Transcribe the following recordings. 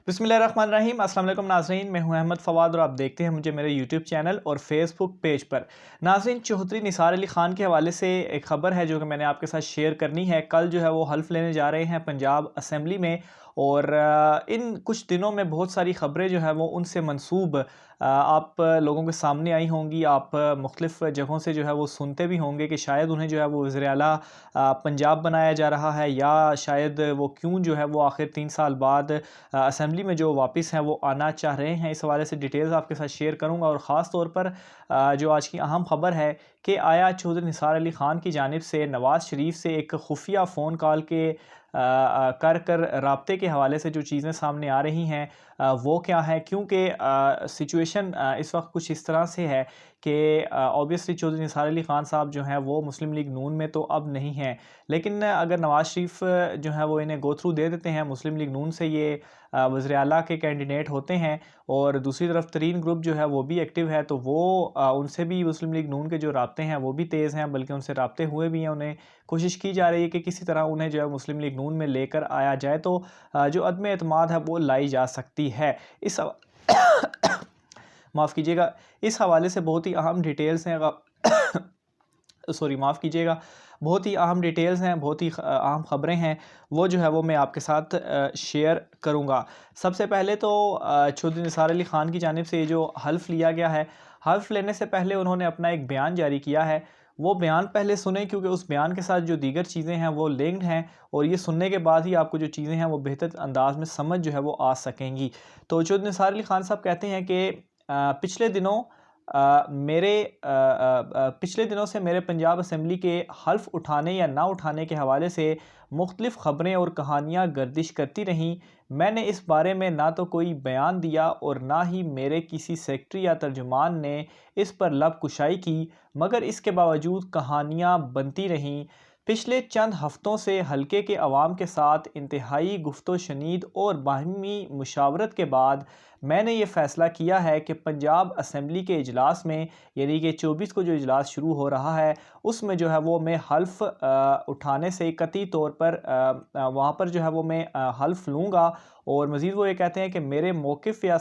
بسم اللہ الرحمن الرحیم۔ السلام علیکم ناظرین، میں ہوں احمد فواد اور آپ دیکھتے ہیں مجھے میرے یوٹیوب چینل اور فیس بک پیج پر۔ ناظرین، چوہدری نثار علی خان کے حوالے سے ایک خبر ہے جو کہ میں نے آپ کے ساتھ شیئر کرنی ہے۔ کل جو ہے وہ حلف لینے جا رہے ہیں پنجاب اسمبلی میں، اور ان کچھ دنوں میں بہت ساری خبریں جو ہے وہ ان سے منسوب آپ لوگوں کے سامنے آئی ہوں گی۔ آپ مختلف جگہوں سے جو ہے وہ سنتے بھی ہوں گے کہ شاید انہیں جو ہے وہ وزیر اعلیٰ پنجاب بنایا جا رہا ہے، یا شاید وہ کیوں جو ہے وہ آخر 3 سال بعد اسمبلی میں جو واپس ہیں وہ آنا چاہ رہے ہیں۔ اس حوالے سے ڈیٹیلز آپ کے ساتھ شیئر کروں گا، اور خاص طور پر جو آج کی اہم خبر ہے کہ آیا چوہدری نثار علی خان کی جانب سے نواز شریف سے ایک خفیہ فون کال کے کر رابطے کے حوالے سے جو چیزیں سامنے آ رہی ہیں وہ کیا ہے، کیونکہ سچویشن اس وقت کچھ اس طرح سے ہے کہ اوبیسلی چوہدری نثار علی خان صاحب جو ہیں وہ مسلم لیگ نون میں تو اب نہیں ہیں، لیکن اگر نواز شریف جو ہے وہ انہیں گو تھرو دے دیتے ہیں، مسلم لیگ نون سے یہ وزیر اعلیٰ کے کینڈیڈیٹ ہوتے ہیں، اور دوسری طرف ترین گروپ جو ہے وہ بھی ایکٹیو ہے، تو وہ ان سے بھی مسلم لیگ نون کے جو رابطے ہیں وہ بھی تیز ہیں، بلکہ ان سے رابطے ہوئے بھی ہیں۔ انہیں کوشش کی جا رہی ہے کہ کسی طرح انہیں جو ہے مسلم لیگ نون میں لے کر آیا جائے، تو جو عدم اعتماد ہے وہ لائی جا سکتی ہے۔ اس معاف کیجیے گا، اس حوالے سے بہت ہی اہم ڈیٹیلز ہیں معاف کیجیے گا، بہت ہی اہم ڈیٹیلز ہیں، بہت ہی اہم خبریں ہیں، وہ جو ہے وہ میں آپ کے ساتھ شیئر کروں گا۔ سب سے پہلے تو چوہدری نثار علی خان کی جانب سے یہ جو حلف لیا گیا ہے، حلف لینے سے پہلے انہوں نے اپنا ایک بیان جاری کیا ہے۔ وہ بیان پہلے سنیں، کیونکہ اس بیان کے ساتھ جو دیگر چیزیں ہیں وہ لنکڈ ہیں، اور یہ سننے کے بعد ہی آپ کو جو چیزیں ہیں وہ بہتر انداز میں سمجھ جو ہے وہ آ سکیں گی۔ تو چوہدری نثار علی خان صاحب کہتے ہیں کہ پچھلے دنوں سے میرے پنجاب اسمبلی کے حلف اٹھانے یا نہ اٹھانے کے حوالے سے مختلف خبریں اور کہانیاں گردش کرتی رہیں۔ میں نے اس بارے میں نہ تو کوئی بیان دیا اور نہ ہی میرے کسی سیکرٹری یا ترجمان نے اس پر لب کشائی کی، مگر اس کے باوجود کہانیاں بنتی رہیں۔ پچھلے چند ہفتوں سے حلقے کے عوام کے ساتھ انتہائی گفت و شنید اور باہمی مشاورت کے بعد میں نے یہ فیصلہ کیا ہے کہ پنجاب اسمبلی کے اجلاس میں، یعنی کہ 24 کو جو اجلاس شروع ہو رہا ہے، اس میں جو ہے وہ میں حلف اٹھانے سے قطعی طور پر وہاں پر جو ہے وہ میں حلف لوں گا۔ اور مزید وہ یہ کہتے ہیں کہ میرے موقف یا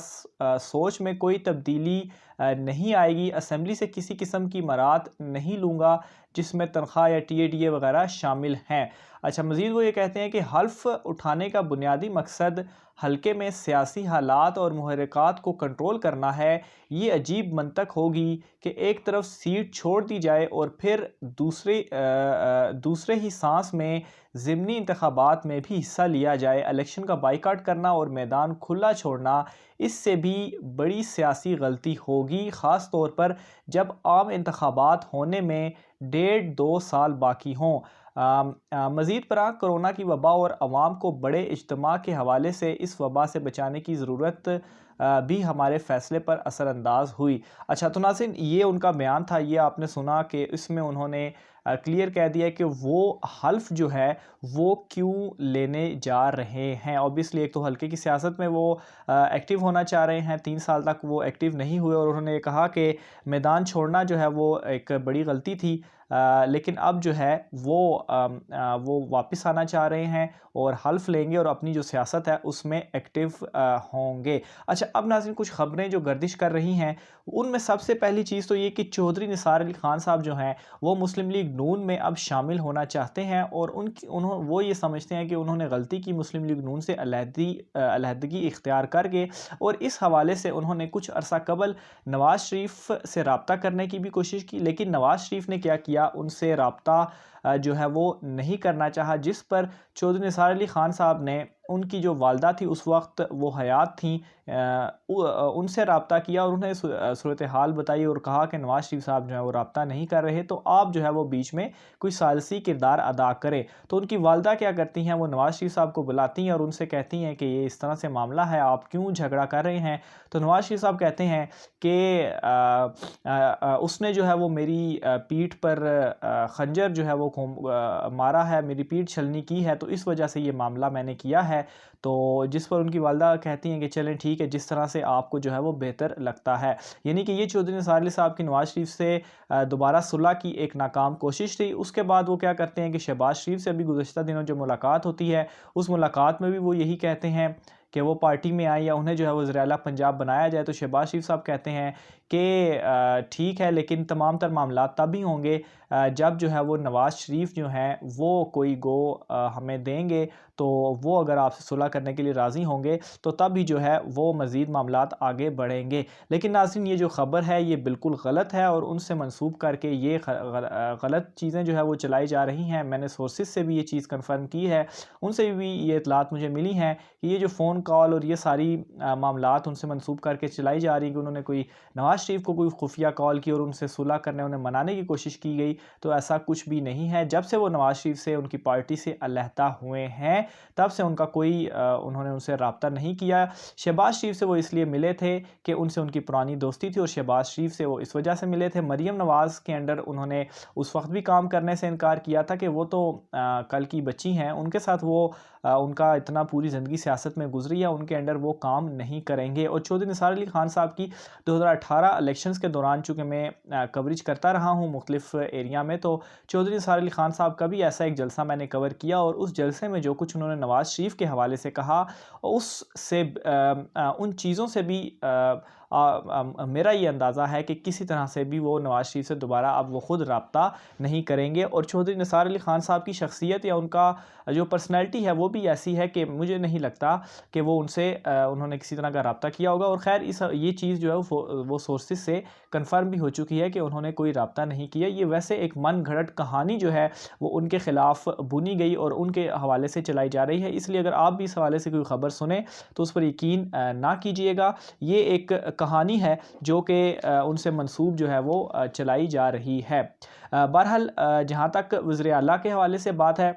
سوچ میں کوئی تبدیلی نہیں آئے گی، اسمبلی سے کسی قسم کی مراعات نہیں لوں گا جس میں تنخواہ یا ٹی اے ڈی اے وغیرہ شامل ہیں۔ اچھا، مزید وہ یہ کہتے ہیں کہ حلف اٹھانے کا بنیادی مقصد حلقے میں سیاسی حالات اور محرکات کو کنٹرول کرنا ہے۔ یہ عجیب منطق ہوگی کہ ایک طرف سیٹ چھوڑ دی جائے اور پھر دوسرے ہی سانس میں ضمنی انتخابات میں بھی حصہ لیا جائے۔ الیکشن کا بائیکاٹ کرنا اور میدان کھلا چھوڑنا اس سے بھی بڑی سیاسی غلطی ہوگی، خاص طور پر جب عام انتخابات ہونے میں 1.5-2 سال باقی ہوں۔ مزید برآں کرونا کی وبا اور عوام کو بڑے اجتماع کے حوالے سے اس وبا سے بچانے کی ضرورت بھی ہمارے فیصلے پر اثر انداز ہوئی۔ اچھا، تو ناظرین، یہ ان کا بیان تھا، یہ آپ نے سنا کہ اس میں انہوں نے کلیئر کہہ دیا کہ وہ حلف جو ہے وہ کیوں لینے جا رہے ہیں۔ اوبیسلی ایک تو حلقے کی سیاست میں وہ ایکٹیو ہونا چاہ رہے ہیں، 3 سال تک وہ ایکٹیو نہیں ہوئے، اور انہوں نے یہ کہا کہ میدان چھوڑنا جو ہے وہ ایک بڑی غلطی تھی، لیکن اب جو ہے وہ واپس آنا چاہ رہے ہیں اور حلف لیں گے اور اپنی جو سیاست ہے اس میں ایکٹیو ہوں گے۔ اچھا، اب ناظرین کچھ خبریں جو گردش کر رہی ہیں، ان میں سب سے پہلی چیز تو یہ کہ چوہدری نثار علی خان صاحب جو ہیں وہ مسلم لیگ نون میں اب شامل ہونا چاہتے ہیں، اور وہ یہ سمجھتے ہیں کہ انہوں نے غلطی کی مسلم لیگ نون سے علیحدگی اختیار کر کے، اور اس حوالے سے انہوں نے کچھ عرصہ قبل نواز شریف سے رابطہ کرنے کی بھی کوشش کی، لیکن نواز شریف نے کیا کیا، ان سے رابطہ جو ہے وہ نہیں کرنا چاہا، جس پر چوہدری نثار علی خان صاحب نے ان کی جو والدہ تھی اس وقت وہ حیات تھیں، ان سے رابطہ کیا اور انہیں صورتحال بتائی اور کہا کہ نواز شریف صاحب جو ہے وہ رابطہ نہیں کر رہے، تو آپ جو ہے وہ بیچ میں کوئی ثالثی کردار ادا کرے۔ تو ان کی والدہ کیا کرتی ہیں، وہ نواز شریف صاحب کو بلاتی ہیں اور ان سے کہتی ہیں کہ یہ اس طرح سے معاملہ ہے، آپ کیوں جھگڑا کر رہے ہیں؟ تو نواز شریف صاحب کہتے ہیں کہ اس نے جو ہے وہ میری پیٹھ پر خنجر جو ہے وہ مارا ہے، میری پیٹھ چھلنی کی ہے، تو اس وجہ سے یہ معاملہ میں نے کیا ہے۔ تو جس پر ان کی والدہ کہتی ہیں کہ چلیں ٹھیک ہے، جس طرح سے آپ کو جو ہے وہ بہتر لگتا ہے۔ یعنی کہ یہ چوہدری نثار علی صاحب کی نواز شریف سے دوبارہ صلح کی ایک ناکام کوشش تھی۔ اس کے بعد وہ کیا کرتے ہیں کہ شہباز شریف سے ابھی گزشتہ دنوں جو ملاقات ہوتی ہے، اس ملاقات میں بھی وہ یہی کہتے ہیں کہ وہ پارٹی میں آئیں یا انہیں جو ہے وزیر اعلیٰ پنجاب بنایا جائے، تو شہباز شریف صاحب کہتے ہیں کہ ٹھیک ہے، لیکن تمام تر معاملات تب ہی ہوں گے جب جو ہے وہ نواز شریف جو ہیں وہ کوئی گو ہمیں دیں گے، تو وہ اگر آپ سے صلح کرنے کے لیے راضی ہوں گے تو تب ہی جو ہے وہ مزید معاملات آگے بڑھیں گے۔ لیکن ناظرین، یہ جو خبر ہے یہ بالکل غلط ہے اور ان سے منسوب کر کے یہ غلط چیزیں جو ہے وہ چلائی جا رہی ہیں۔ میں نے سورسز سے بھی یہ چیز کنفرم کی ہے، ان سے بھی یہ اطلاعات مجھے ملی ہیں کہ یہ جو فون کال اور یہ ساری معاملات ان سے منسوب کر کے چلائی جا رہی ہیں کہ انہوں نے کوئی نواز شریف کو کوئی خفیہ کال کی اور ان سے صلح کرنے انہیں منانے کی کوشش کی گئی، تو ایسا کچھ بھی نہیں ہے۔ جب سے وہ نواز شریف سے ان کی پارٹی سے علیحدہ ہوئے ہیں تب سے ان کا کوئی انہوں نے ان سے رابطہ نہیں کیا۔ شہباز شریف سے وہ اس لیے ملے تھے کہ ان سے ان کی پرانی دوستی تھی، اور شہباز شریف سے وہ اس وجہ سے ملے تھے، مریم نواز کے انڈر انہوں نے اس وقت بھی کام کرنے سے انکار کیا تھا کہ وہ تو کل کی بچی ہیں، ان کے ساتھ وہ ان کا اتنا پوری زندگی سیاست میں گزری ہے، ان کے انڈر وہ کام نہیں کریں گے۔ اور چودھری نثار علی خان صاحب کی 2018 الیکشنز کے دوران چونکہ میں کوریج کرتا رہا ہوں مختلف ایریا میں، تو چودھری نثار علی خان صاحب کا بھی ایسا ایک جلسہ میں نے کور کیا، اور اس جلسے میں جو کچھ انہوں نے نواز شریف کے حوالے سے کہا، اس سے ان چیزوں سے بھی میرا یہ اندازہ ہے کہ کسی طرح سے بھی وہ نواز شریف سے دوبارہ اب وہ خود رابطہ نہیں کریں گے۔ اور چودھری نثار علی خان صاحب کی شخصیت یا ان کا جو پرسنالٹی ہے وہ بھی ایسی ہے کہ مجھے نہیں لگتا کہ وہ ان سے انہوں نے کسی طرح کا رابطہ کیا ہوگا۔ اور خیر یہ چیز جو ہے وہ سورسز سے کنفرم بھی ہو چکی ہے کہ انہوں نے کوئی رابطہ نہیں کیا۔ یہ ویسے ایک من گھڑت کہانی جو ہے وہ ان کے خلاف بنی گئی اور ان کے حوالے سے چلائی جا رہی ہے، اس لیے اگر آپ بھی اس حوالے سے کوئی خبر سنیں تو اس پر یقین نہ کیجیے گا۔ یہ ایک کہانی ہے جو کہ ان سے منسوب جو ہے وہ چلائی جا رہی ہے۔ بہرحال جہاں تک وزیر اعلیٰ کے حوالے سے بات ہے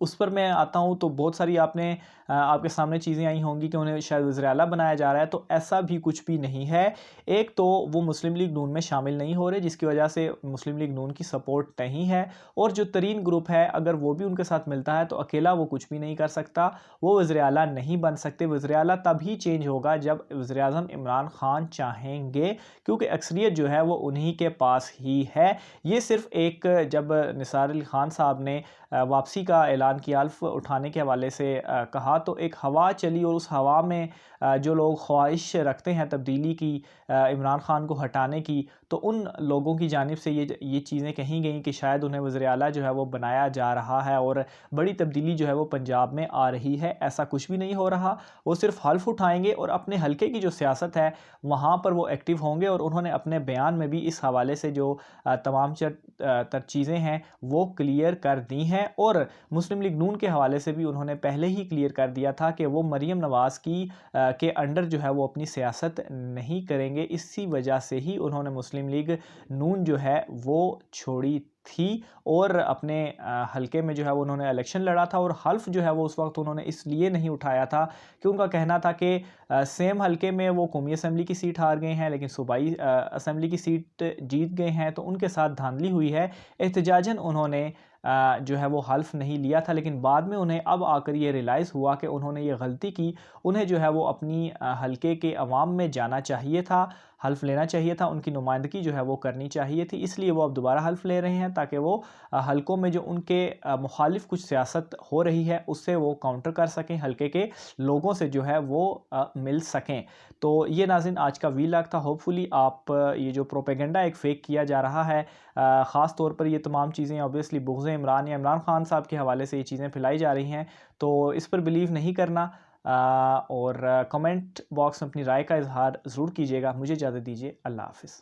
اس پر میں آتا ہوں، تو بہت ساری آپ کے سامنے چیزیں آئی ہوں گی کہ انہیں شاید وزیر اعلیٰ بنایا جا رہا ہے، تو ایسا بھی کچھ بھی نہیں ہے۔ ایک تو وہ مسلم لیگ نون میں شامل نہیں ہو رہے، جس کی وجہ سے مسلم لیگ نون کی سپورٹ نہیں ہے، اور جو ترین گروپ ہے اگر وہ بھی ان کے ساتھ ملتا ہے تو اکیلا وہ کچھ بھی نہیں کر سکتا، وہ وزیر اعلیٰ نہیں بن سکتے۔ وزیر اعلیٰ تب ہی چینج ہوگا جب وزیر اعظم عمران خان چاہیں گے، کیونکہ اکثریت جو ہے وہ انہی کے پاس ہی ہے۔ یہ صرف ایک جب نثار علی خان صاحب نے واپسی کا اعلان کیا الف اٹھانے کے حوالے سے کہا، تو ایک ہوا چلی، اور اس ہوا میں جو لوگ خواہش رکھتے ہیں تبدیلی کی، عمران خان کو ہٹانے کی، تو ان لوگوں کی جانب سے یہ چیزیں کہیں گئیں کہ شاید انہیں وزیر اعلیٰ جو ہے وہ بنایا جا رہا ہے اور بڑی تبدیلی جو ہے وہ پنجاب میں آ رہی ہے۔ ایسا کچھ بھی نہیں ہو رہا، وہ صرف حلف اٹھائیں گے اور اپنے حلقے کی جو سیاست ہے وہاں پر وہ ایکٹیو ہوں گے، اور انہوں نے اپنے بیان میں بھی اس حوالے سے جو تمام تر چیزیں ہیں وہ کلیئر کر دی ہیں، اور مسلم لیگ نون کے حوالے سے بھی انہوں نے پہلے ہی کلیئر کر دیا تھا کہ وہ مریم نواز کے انڈر جو ہے وہ اپنی سیاست نہیں کریں گے۔ اسی وجہ سے ہی انہوں نے مسلم لیگ نون جو ہے وہ چھوڑی تھی، اور اپنے حلقے میں جو ہے انہوں نے الیکشن لڑا تھا، اور حلف جو ہے وہ اس وقت انہوں نے اس لیے نہیں اٹھایا تھا کہ ان کا کہنا تھا کہ سیم حلقے میں وہ قومی اسمبلی کی سیٹ ہار گئے ہیں لیکن صوبائی اسمبلی کی سیٹ جیت گئے ہیں، تو ان کے ساتھ دھاندلی ہوئی ہے۔ احتجاجاً انہوں نے جو ہے وہ حلف نہیں لیا تھا، لیکن بعد میں انہیں اب آ کر یہ ریلائز ہوا کہ انہوں نے یہ غلطی کی، انہیں جو ہے وہ اپنی حلقے کے عوام میں جانا چاہیے تھا، حلف لینا چاہیے تھا، ان کی نمائندگی جو ہے وہ کرنی چاہیے تھی، اس لیے وہ اب دوبارہ حلف لے رہے ہیں تاکہ وہ حلقوں میں جو ان کے مخالف کچھ سیاست ہو رہی ہے اس سے وہ کاؤنٹر کر سکیں، حلقے کے لوگوں سے جو ہے وہ مل سکیں۔ تو یہ ناظرین آج کا ویلاگ تھا۔ ہوپ فلی آپ یہ جو پروپیگنڈا ایک فیک کیا جا رہا ہے، خاص طور پر یہ تمام چیزیں اوبویسلی بغض عمران یا عمران خان صاحب کے حوالے سے یہ چیزیں پھیلائی جا رہی ہیں، تو اس پر بلیو نہیں کرنا، اور کمنٹ باکس میں اپنی رائے کا اظہار ضرور کیجیے گا۔ مجھے اجازت دیجیے، اللہ حافظ۔